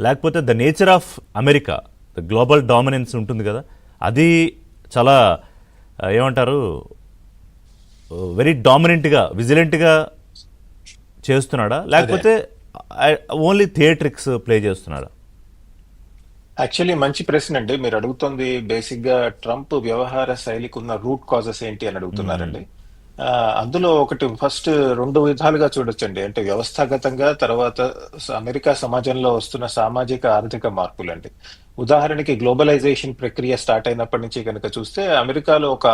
లేకపోతే the nature of America, the global dominance ఉంటుంది కదా, అది చాలా ఏమంటారు, వెరీ డామినెంట్గా విజిలెంట్గా చేస్తున్నాడా, అదే లేకపోతే ఓన్లీ థియేట్రిక్స్ ప్లే చేస్తున్నాడా? యాక్చువల్లీ మంచి ప్రశ్న అండి. మీరు అడుగుతుంది బేసిక్ గా ట్రంప్ వ్యవహార శైలికి ఉన్న రూట్ కాజెస్ ఏంటి అని మ్మ్. అడుగుతున్నారండి. అందులో ఒకటి ఫస్ట్ రెండు విధాలుగా చూడొచ్చండి. అంటే వ్యవస్థాగతంగా, తర్వాత అమెరికా సమాజంలో వస్తున్న సామాజిక ఆర్థిక మార్పులండి. ఉదాహరణకి గ్లోబలైజేషన్ ప్రక్రియ స్టార్ట్ అయినప్పటి నుంచి కనుక చూస్తే అమెరికాలో ఒక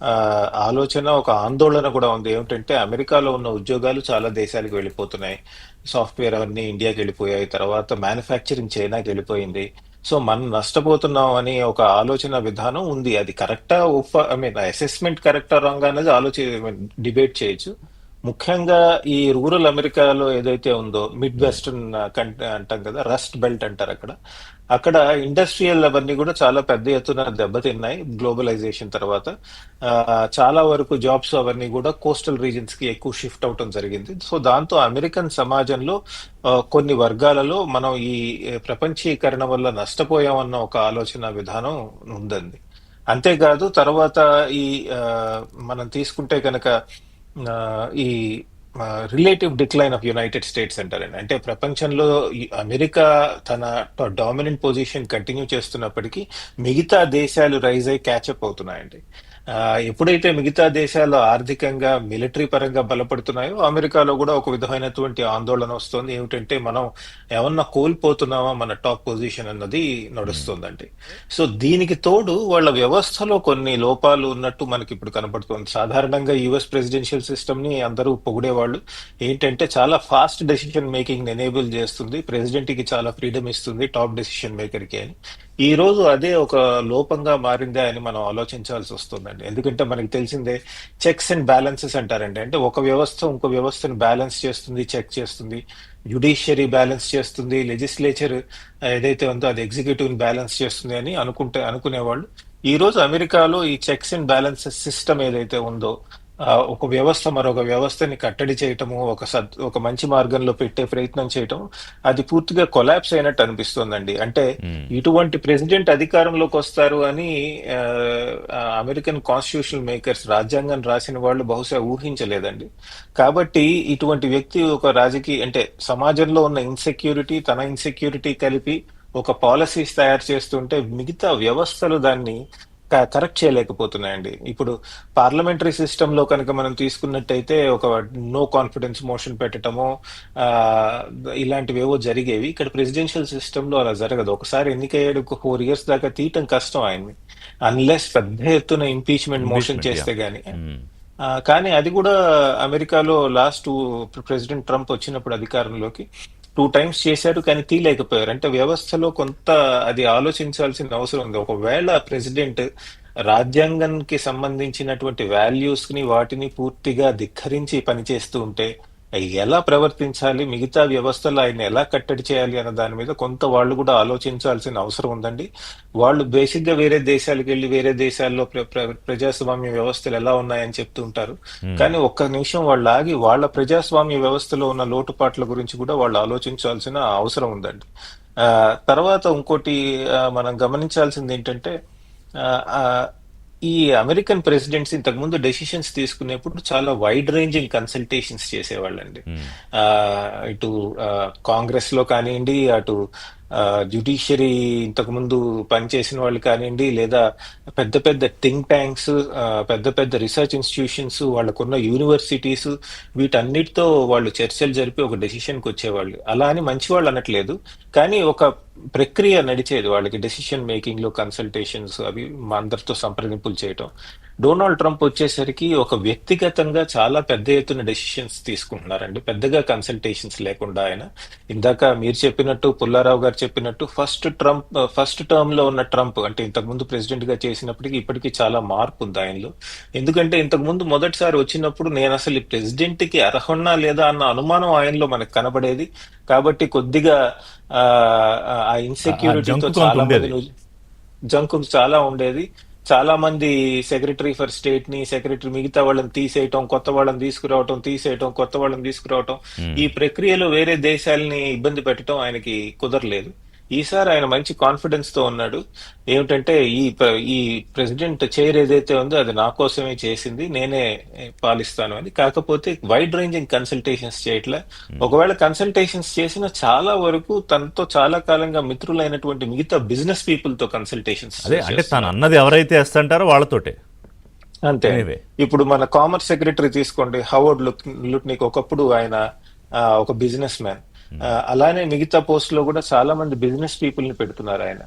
ఆ, ఆలోచన, ఒక ఆందోళన కూడా ఉంది. ఏమిటంటే అమెరికాలో ఉన్న ఉద్యోగాలు చాలా దేశాలకు వెళ్ళిపోతున్నాయి. సాఫ్ట్వేర్ అవన్నీ ఇండియాకి వెళ్ళిపోయాయి. తర్వాత మ్యానుఫ్యాక్చరింగ్ చైనాకి వెళ్ళిపోయింది. సో మనం నష్టపోతున్నాం అని ఒక ఆలోచన విధానం ఉంది. అది కరెక్టా ఐ మీన్ అసెస్మెంట్ కరెక్టా రాంగ్ అనేది డిబేట్ చేయొచ్చు. ముఖ్యంగా ఈ రూరల్ అమెరికాలో ఏదైతే ఉందో మిడ్ వెస్టర్న్ అంటాం కదా, రస్ట్ బెల్ట్ అంటారు అక్కడ. అక్కడ ఇండస్ట్రియల్ అవన్నీ కూడా చాలా పెద్ద ఎత్తున దెబ్బతిన్నాయి గ్లోబలైజేషన్ తర్వాత. ఆ, చాలా వరకు జాబ్స్ అవన్నీ కూడా కోస్టల్ రీజన్స్ కి ఎక్కువ షిఫ్ట్ అవటం జరిగింది. సో దాంతో అమెరికన్ సమాజంలో కొన్ని వర్గాలలో మనం ఈ ప్రపంచీకరణ వల్ల నష్టపోయామన్న ఒక ఆలోచన విధానం ఉందండి. అంతేకాదు తర్వాత ఈ ఆ, మనం తీసుకుంటే కనుక ఆ, ఈ relative decline of United states అంటారండి. అంటే ప్రపంచంలో ఈ అమెరికా తన డామినెంట్ పొజిషన్ కంటిన్యూ చేస్తున్నప్పటికీ మిగతా దేశాలు రైజ్ అయి క్యాచప్ అవుతున్నాయండి. ఆ, ఎప్పుడైతే మిగతా దేశాలు ఆర్థికంగా మిలిటరీ పరంగా బలపడుతున్నాయో అమెరికాలో కూడా ఒక విధమైనటువంటి ఆందోళన వస్తుంది. ఏమిటంటే మనం ఏమన్నా కోల్పోతున్నామా మన టాప్ పొజిషన్ అన్నది మ్మ్. నడుస్తుందండి. సో దీనికి తోడు వాళ్ళ వ్యవస్థలో కొన్ని లోపాలు ఉన్నట్టు మనకి ఇప్పుడు కనపడుతుంది. సాధారణంగా యుఎస్ ప్రెసిడెన్షియల్ సిస్టమ్ ని అందరూ పొగిడేవాళ్ళు. ఏంటంటే చాలా ఫాస్ట్ డెసిషన్ మేకింగ్ ఎనేబుల్ చేస్తుంది, ప్రెసిడెంట్ కి చాలా ఫ్రీడమ్ ఇస్తుంది టాప్ డెసిషన్ మేకర్ కి అని. ఈ రోజు అదే ఒక లోపంగా మారిందే అని మనం ఆలోచించాల్సి వస్తుందండి. ఎందుకంటే మనకి తెలిసిందే, చెక్స్ అండ్ బ్యాలెన్సెస్ అంటారండి. అంటే ఒక వ్యవస్థ ఇంకో వ్యవస్థను బ్యాలెన్స్ చేస్తుంది, చెక్ చేస్తుంది. జ్యుడిషియరీ బ్యాలెన్స్ చేస్తుంది, లెజిస్లేచర్ ఏదైతే ఉందో అది ఎగ్జిక్యూటివ్ బ్యాలెన్స్ చేస్తుంది అని అనుకునేవాళ్ళు. ఈ రోజు అమెరికాలో ఈ చెక్స్ అండ్ బ్యాలెన్సెస్ సిస్టమ్ ఏదైతే ఉందో, ఒక వ్యవస్థ మరొక వ్యవస్థని కట్టడి చేయటము, ఒక మంచి మార్గంలో పెట్టే ప్రయత్నం చేయటం, అది పూర్తిగా కొలాప్స్ అయినట్టు అనిపిస్తోందండి. అంటే మ్మ్. ఇటువంటి ప్రెసిడెంట్ అధికారంలోకి వస్తారు అని ఆ, అమెరికన్ కాన్స్టిట్యూషనల్ మేకర్స్, రాజ్యాంగం రాసిన వాళ్ళు బహుశా ఊహించలేదండి. కాబట్టి ఇటువంటి వ్యక్తి ఒక రాజకీయ అంటే సమాజంలో ఉన్న ఇన్సెక్యూరిటీ, తన ఇన్సెక్యూరిటీ కలిపి ఒక పాలసీస్ తయారు చేస్తుంటే మిగతా వ్యవస్థలు దాన్ని కరెక్ట్ చేయలేకపోతున్నాయండి. ఇప్పుడు పార్లమెంటరీ సిస్టమ్ లో కనుక మనం తీసుకున్నట్టయితే ఒక నో కాన్ఫిడెన్స్ మోషన్ పెట్టడము, ఆ, ఇలాంటివేవో జరిగేవి. ఇక్కడ ప్రెసిడెన్షియల్ సిస్టమ్ లో అలా జరగదు. ఒకసారి ఎన్నికయ్యాడు, 4 years దాకా తీయటం కష్టం ఆయన్ని, అన్లెస్ పెద్ద ఎత్తున ఇంపీచ్మెంట్ మోషన్ ఇంపీచ్మెంట్, యా. చేస్తే గానీ. కానీ అది కూడా అమెరికాలో లాస్ట్ ప్రెసిడెంట్ ట్రంప్ వచ్చినప్పుడు అధికారంలోకి 2 times చేశారు, కానీ తీయలేకపోయారు. అంటే వ్యవస్థలో కొంత అది ఆలోచించాల్సిన అవసరం ఉంది. ఒకవేళ ప్రెసిడెంట్ రాజ్యాంగానికి సంబంధించినటువంటి వాల్యూస్ ని వాటిని పూర్తిగా ధిక్కరించి పనిచేస్తూ ఉంటే ఎలా ప్రవర్తించాలి, మిగతా వ్యవస్థలు ఆయన ఎలా కట్టడి చేయాలి అన్న దాని మీద కొంత వాళ్ళు కూడా ఆలోచించాల్సిన అవసరం ఉందండి. వాళ్ళు బేసిక్ గా వేరే దేశాలకు వెళ్ళి వేరే దేశాల్లో ప్రజాస్వామ్య వ్యవస్థలు ఎలా ఉన్నాయని చెప్తూ ఉంటారు. మ్మ్. కానీ ఒక్క నిమిషం వాళ్ళు ఆగి వాళ్ళ ప్రజాస్వామ్య వ్యవస్థలో ఉన్న లోటుపాట్ల గురించి కూడా వాళ్ళు ఆలోచించాల్సిన అవసరం ఉందండి. ఆ తర్వాత ఇంకోటి మనం గమనించాల్సింది ఏంటంటే, ఆ, ఆ, ఈ అమెరికన్ ప్రెసిడెంట్స్ ఇంతకుముందు డెసిషన్స్ తీసుకునేప్పుడు చాలా వైడ్ రేంజింగ్ కన్సల్టేషన్స్ చేసేవాళ్ళండి. మ్మ్. ఆ, ఇటు కాంగ్రెస్ లో కానివ్వండి, అటు జ్యుడిషియరీ ఇంతకు ముందు పనిచేసిన వాళ్ళు కానివ్వండి, లేదా పెద్ద పెద్ద థింక్ ట్యాంక్స్, పెద్ద పెద్ద రీసెర్చ్ ఇన్స్టిట్యూషన్స్, వాళ్ళకున్న యూనివర్సిటీస్, వీటన్నిటితో వాళ్ళు చర్చలు జరిపి ఒక డెసిషన్కి వచ్చేవాళ్ళు. అలా అని మంచి వాళ్ళు అనట్లేదు, కానీ ఒక ప్రక్రియ నడిచేది వాళ్ళకి. డెసిషన్ మేకింగ్ లో కన్సల్టేషన్స్ అవి మా అందరితో సంప్రదింపులు చేయటం. డొనాల్డ్ ట్రంప్ వచ్చేసరికి ఒక వ్యక్తిగతంగా చాలా పెద్ద ఎత్తున డెసిషన్స్ తీసుకుంటున్నారండి, పెద్దగా కన్సల్టేషన్స్ లేకుండా. ఆయన ఇందాక మీరు చెప్పినట్టు, పుల్లారావు గారు చెప్పినట్టు, ఫస్ట్ టర్మ్ లో ఉన్న ట్రంప్ అంటే ఇంతకు ముందు ప్రెసిడెంట్ గా చేసినప్పటికీ ఇప్పటికీ చాలా మార్పు ఉంది ఆయనలో. ఎందుకంటే ఇంతకు ముందు మొదటిసారి వచ్చినప్పుడు నేను అసలు ఈ ప్రెసిడెంట్ కి అర్హున్నా లేదా అన్న అనుమానం ఆయనలో మనకు కనబడేది. కాబట్టి కొద్దిగా ఆ ఆ ఇన్సెక్యూరిటీతో జంకు కొంత చాలా మంది ఉండేది. జంకు చాలా ఉండేది. చాలా మంది సెక్రటరీ ఫర్ స్టేట్ ని సెక్రటరీ మిగతా వాళ్ళని తీసేయటం, కొత్త వాళ్ళని తీసుకురావటం, తీసేయటం, కొత్త వాళ్ళని తీసుకురావటం, ఉమ్. ఈ ప్రక్రియలో వేరే దేశాలని ఇబ్బంది పెట్టడం ఆయనకి కుదరలేదు. ఈసారి ఆయన మంచి కాన్ఫిడెన్స్ తో ఉన్నాడు. ఏమిటంటే ఈ ప్రెసిడెంట్ చైర్ ఏదైతే ఉందో అది నా కోసమే చేసింది, నేనే పాలిస్తాను అని. కాకపోతే వైడ్ రేంజింగ్ కన్సల్టేషన్స్ చేయట్లే. ఒకవేళ కన్సల్టేషన్స్ చేసిన చాలా వరకు తనతో చాలా కాలంగా మిత్రులైనటువంటి మిగతా బిజినెస్ పీపుల్ తో కన్సల్టేషన్స్ అదే అంటే తను చేస్తున్నారు. అన్నది ఎవరైతే వేస్తుంటారో వాళ్ళతోటే. అంతే అండి. ఎనీవే. ఇప్పుడు మన కామర్స్ సెక్రటరీ తీసుకోండి, హవర్డ్ లుట్నిక్, ఒకప్పుడు ఆయన ఒక బిజినెస్ మ్యాన్. అలానే మిగతా పోస్ట్ లో కూడా చాలా మంది బిజినెస్ పీపుల్ ని పెడుతున్నారు ఆయన.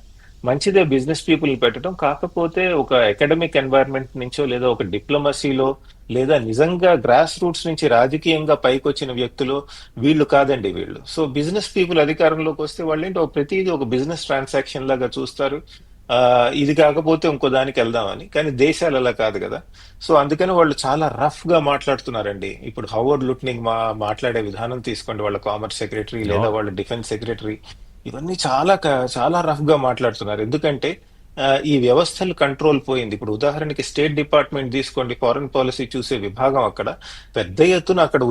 మంచిదే బిజినెస్ పీపుల్ ని పెట్టడం, కాకపోతే ఒక అకాడమిక్ ఎన్వైరన్మెంట్ నుంచో లేదా ఒక డిప్లొమసీలో లేదా నిజంగా గ్రాస్ రూట్స్ నుంచి రాజకీయంగా పైకొచ్చిన వ్యక్తులు వీళ్ళు కాదండి వీళ్ళు. సో బిజినెస్ పీపుల్ అధికారంలోకి వస్తే వాళ్ళు ఏంటి, ఒక ప్రతిదీ ఒక బిజినెస్ ట్రాన్సాక్షన్ లాగా చూస్తారు. ఆ ఇది కాకపోతే ఇంకో దానికి వెళ్దామని. కానీ దేశాలు అలా కాదు కదా. సో అందుకని వాళ్ళు చాలా రఫ్ గా మాట్లాడుతున్నారండి. ఇప్పుడు హవర్డ్ లుట్నింగ్ మాట్లాడే విధానం తీసుకోండి, వాళ్ళ కామర్స్ సెక్రటరీ లేదా వాళ్ళ డిఫెన్స్ సెక్రటరీ, ఇవన్నీ చాలా రఫ్ గా మాట్లాడుతున్నారు. ఎందుకంటే ఈ వ్యవస్థలు కంట్రోల్ పోయింది. ఇప్పుడు ఉదాహరణకి స్టేట్ డిపార్ట్మెంట్ తీసుకోండి, ఫారెన్ పాలసీ చూసే విభాగం అక్కడ పెద్ద ఎత్తున అక్కడ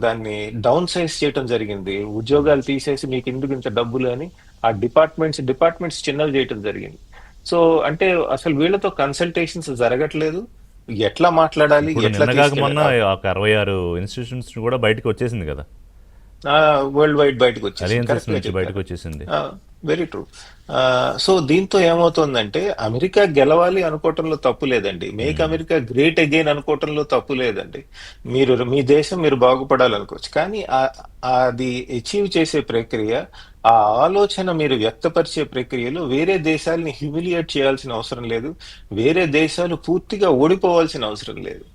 దాన్ని డౌన్ సైజ్ చేయడం జరిగింది. ఉద్యోగాలు తీసేసి మీకు ఎందుకు ఇంత డబ్బులు అని ఆ డిపార్ట్మెంట్స్ చిన్నవి చేయటం జరిగింది. సో అంటే అసలు వీళ్ళతో కన్సల్టేషన్స్ జరగట్లేదు. ఎట్లా మాట్లాడాలి, ఇప్పుడు ఎట్లా నిన్నగాక మొన్న తీసుకెళ్ళాలి, ఒక 66 ఇన్స్టిట్యూషన్స్ కూడా బయటకు వచ్చేసింది కదా. వరల్డ్ వైడ్ బయటకు వచ్చేసింది. అలయన్సెస్ కరెక్ట్ గా నుంచి బయటకు చెప్పారు. వచ్చేసింది. Very true. సో దీంతో ఏమవుతుందంటే అమెరికా గెలవాలి అనుకోవటంలో తప్పు లేదండి, మేక్ ఉమ్. అమెరికా గ్రేట్ అగైన్ అనుకోవటంలో తప్పు లేదండి. మీ దేశం మీరు బాగుపడాలనుకోవచ్చు, కానీ అది అచీవ్ చేసే ప్రక్రియ, ఆ ఆలోచన మీరు వ్యక్తపరిచే ప్రక్రియలో వేరే దేశాలని హ్యూమిలియేట్ చేయాల్సిన అవసరం లేదు, వేరే దేశాలు పూర్తిగా ఓడిపోవాల్సిన అవసరం లేదు.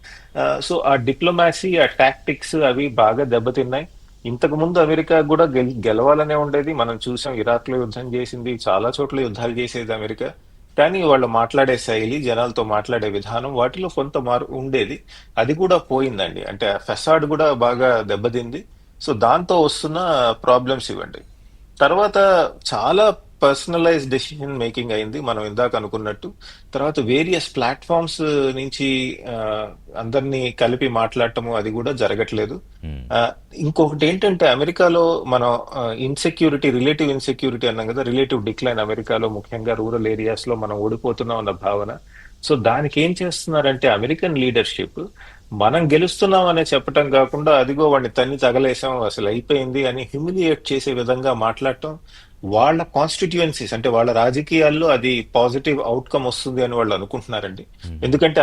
సో ఆ డిప్లొమాసీ, ఆ టాక్టిక్స్ అవి బాగా దెబ్బతిన్నాయి. ఇంతకు ముందు అమెరికా కూడా గెలవాలనే ఉండేది. మనం చూసాం, ఇరాక్ లో యుద్ధం చేసింది, చాలా చోట్ల యుద్ధాలు చేసేది అమెరికా. కానీ వాళ్ళు మాట్లాడే శైలి, జనాలతో మాట్లాడే విధానం, వాటిలో కొంత ఉండేది. అది కూడా పోయిందండి. అంటే ఫెసాడ్ కూడా బాగా దెబ్బతింది. సో దాంతో వస్తున్న ప్రాబ్లమ్స్ ఇవ్వండి. తర్వాత చాలా పర్సనలైజ్ డెసిషన్ మేకింగ్ అయింది, మనం ఇందాక అనుకున్నట్టు. తర్వాత వేరియస్ ప్లాట్ఫామ్స్ నుంచి ఆ, అందరినీ కలిపి మాట్లాడటము అది కూడా జరగట్లేదు. ఉమ్. ఆ, ఇంకొకటి ఏంటంటే అమెరికాలో మనం రిలేటివ్ ఇన్సెక్యూరిటీ అన్నాం కదా, రిలేటివ్ డిక్లైన్ అమెరికాలో, ముఖ్యంగా రూరల్ ఏరియాస్ లో మనం ఓడిపోతున్నాం అన్న భావన. సో దానికి ఏం చేస్తున్నారంటే అమెరికన్ లీడర్షిప్, మనం గెలుస్తున్నాం అనే చెప్పటం కాకుండా అదిగో వాడిని తన్ని తగలేసాం అసలు అయిపోయింది అని హ్యూమిలియేట్ చేసే విధంగా మాట్లాడటం. వాళ్ళ కాన్స్టిట్యుయెన్సీస్ అంటే వాళ్ళ రాజకీయాల్లో అది పాజిటివ్ అవుట్కమ్ వస్తుంది అని వాళ్ళు అనుకుంటున్నారండి. ఉమ్. ఎందుకంటే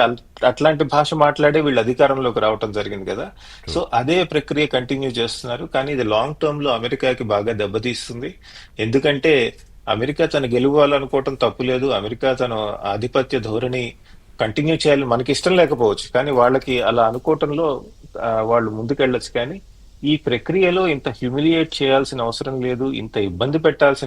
అట్లాంటి భాష మాట్లాడే వీళ్ళు అధికారంలోకి రావటం జరిగింది కదా. ట్రూ. సో అదే ప్రక్రియ కంటిన్యూ చేస్తున్నారు, కానీ ఇది లాంగ్ టర్మ్ లో అమెరికాకి బాగా దెబ్బతీస్తుంది. ఎందుకంటే అమెరికా తను గెలవాలనుకోవటం తప్పులేదు, అమెరికా తన ఆధిపత్య ధోరణి కంటిన్యూ చేయాలి, మనకి ఇష్టం లేకపోవచ్చు, కానీ వాళ్ళకి అలా అనుకోవటంలో వాళ్ళు ముందుకెళ్ళొచ్చు. కానీ ఈ ప్రక్రియలో ఇంత హ్యూమిలియేట్ చేయాల్సిన అవసరం లేదు, ఇంత ఇబ్బంది పెట్టాల్సిన